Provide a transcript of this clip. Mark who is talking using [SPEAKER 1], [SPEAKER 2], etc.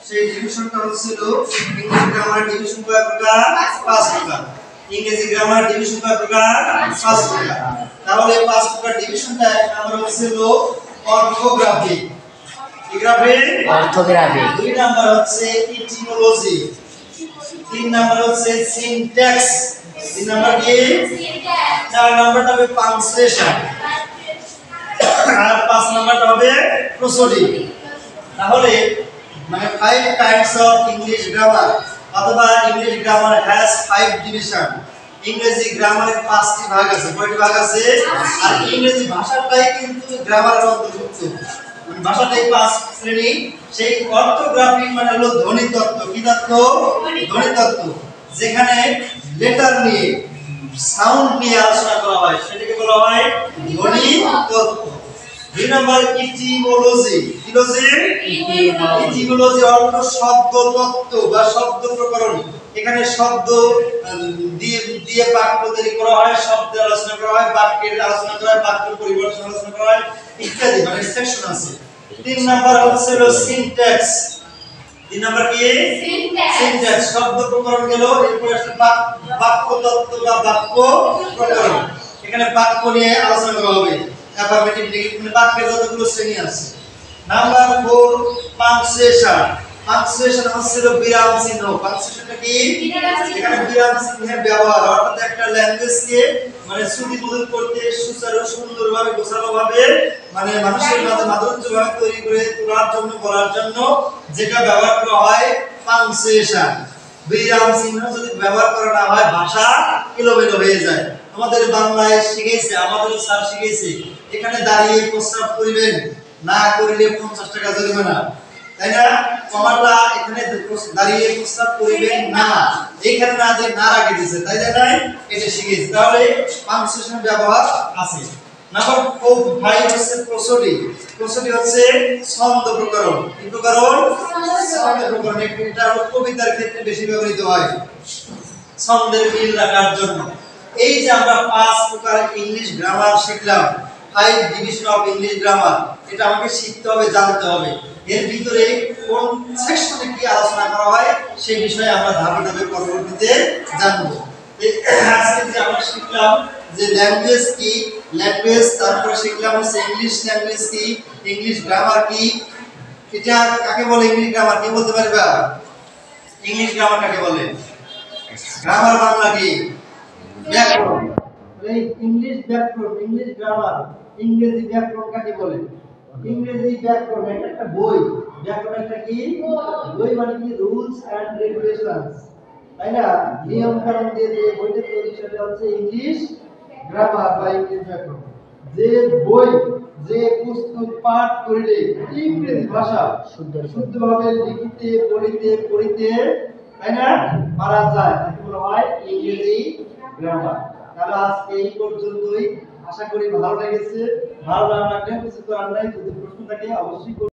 [SPEAKER 1] সেই ডিভিশনটা হচ্ছিল ইংরেজি গ্রামার ডিভিশন কয় প্রকার? 5 প্রকার। ইংরেজি গ্রামার ডিভিশন কয় প্রকার? 5 প্রকার। তাহলে 5 প্রকার ডিভিশনটা এক নাম্বার হচ্ছিল অর্থোগ্রাফি। কি গ্রাফি?
[SPEAKER 2] অর্থোগ্রাফি।
[SPEAKER 1] 2 নাম্বার হচ্ছে ইটিমোলজি। 3 নাম্বার হচ্ছে সিনট্যাক্স। 3 নাম্বার কি? সিনট্যাক্স। 4 নাম্বারটা হবে পাংচুয়েশন। আর 5 নাম্বারটা হবে প্রসোডি। তাহলে মানে 5 টাইপস অফ ইংলিশ গ্রামার অথবা ইংলিশ গ্রামার হ্যাজ 5 ডিভিশন। ইংরেজি গ্রামারের 5টি ভাগ আছে। কয়টি ভাগ আছে? আর ইংরেজি ভাষাটাই কিন্তু গ্রামারের অন্তর্ভুক্ত। ভাষাটাই 5 শ্রেণী। সেই অর্থোগ্রাফি মানে হলো ধ্বনি তত্ত্ব। কি তত্ত্ব? ধ্বনি তত্ত্ব। যেখানে লেটার নিয়ে সাউন্ড নিয়ে আলোচনা করা হয় সেটাকে বলা হয় ধ্বনি তত্ত্ব। 2 নাম্বার ইটিমোলজি। ইটিমোলজি অর্থ শব্দ তত্ত্ব বা শব্দ প্রকরণ। এখানে শব্দ দিয়ে দিয়ে বাক্য তৈরি করা হয়, শব্দের আলোচনা করা হয়, বাক্যের আলোচনা করা হয়, বাক্য পরিবর্তন আলোচনা করা হয় ইত্যাদি, মানে সেকশন আছে। 3 নাম্বার হচ্ছে সিনট্যাক্স। 3 নাম্বার কি? সিনট্যাক্স শব্দ প্রকরণ গেল। এরপর আসলে বাক্য তত্ত্ব বা বাক্য প্রকরণ। এখানে বাক্য নিয়ে আলোচনা করা হবে। অ্যাফারমেটিভ নেগেটিভ মানে বাক্যের যতগুলো শ্রেণী আছে। Number 4 punctuation. পাংচুয়েশন হচ্ছে বিরাম চিহ্ন। পাংচুয়েশনটা কি? এখানে বিরাম চিহ্নের ব্যবহার, অর্থাৎ একটা ল্যাঙ্গুয়েজকে মানে সুবিমধুর করতে সুচারু সুন্দরভাবে গোছালোভাবে মানে মানুষের মাঝে মাধুর্যভাবে তৈরি করে তোলার জন্য বলার জন্য যেটা ব্যবহার করা হয় পাংচুয়েশন। বিরাম চিহ্ন যদি ব্যবহার করা না হয় ভাষা এলোমেলো হয়ে যায়। আমাদের বাংলায় শিখেছে, আমাদের স্যার শিখেছে এখানে দাঁড়িয়ে প্রস্রাব করিবেন, না করিলে 50 টাকা জরিমানা, তাই না? কমাটা এখানে দাঁড়িয়ে প্রস্রাব করিবেন না, এইখানে না যে না রাখে দিয়েছে, তাই না? এটা শিখেছে। তাহলে পাংচুয়েশন ব্যবহার আছে। নাম্বার 5 হচ্ছে প্রসোডি। প্রসোডি হচ্ছে ছন্দ প্রকরণ। কি প্রকরণ? ছন্দ প্রকরণ। এটা কবিতার ক্ষেত্রে বেশি ব্যবহৃত হয় ছন্দের মিল রাখার জন্য। এই যে আমরা 5 প্রকার ইংলিশ গ্রামার শিখলাম, 5 ডিভিশন অফ ইংলিশ গ্রামার, এটা আমাকে শিখতে হবে, জানতে হবে। এর ভিতরে কোন সেকশনে কি আলোচনা করা হয় সেই বিষয়ে আমরা ধাপে ধাপে পরবর্তীতে জানব। আজকে যে আমরা শিখলাম যে ল্যাঙ্গুয়েজ কি, ল্যাঙ্গুয়েজ, তারপরে শিখলাম হচ্ছে ইংলিশ ল্যাঙ্গুয়েজ কি, ইংলিশ গ্রামার কি, এটা কাকে বলে ইংলিশ গ্রামার, কে বলতে পারবা? ইংলিশ গ্রামার কাকে বলে? গ্রামার বাংলা কি? ব্যাকরণ। এই ইংলিশ ব্যাকরণ, ইংলিশ গ্রামার, ইংরেজি ব্যাকরণ কাকে বলে? ইংরেজি ব্যাকরণ এটা একটা বই। ব্যাকরণ একটা কি? বই মানে কি? রুলস এন্ড রেগুলেশনস, তাই না? নিয়ম কানুন দিয়ে যে বইটা তৈরি সেটা হচ্ছে ইংলিশ গ্রামার বা ইংলিশ ব্যাকরণ। যে বই, যে পুস্তক পাঠ করিলে ইংরেজি ভাষা শুদ্ধভাবে লিখিতে পড়িতে পড়িতে, তাই না, পারা যায়, তাকে বলা হয় ইংরেজি গ্রামার। তাহলে আজকে এই পর্যন্তই। আশা করি ভালো লেগেছে। ভালো না লাগলে কিছু করার নাই, যদি প্রশ্ন থাকে অবশ্যই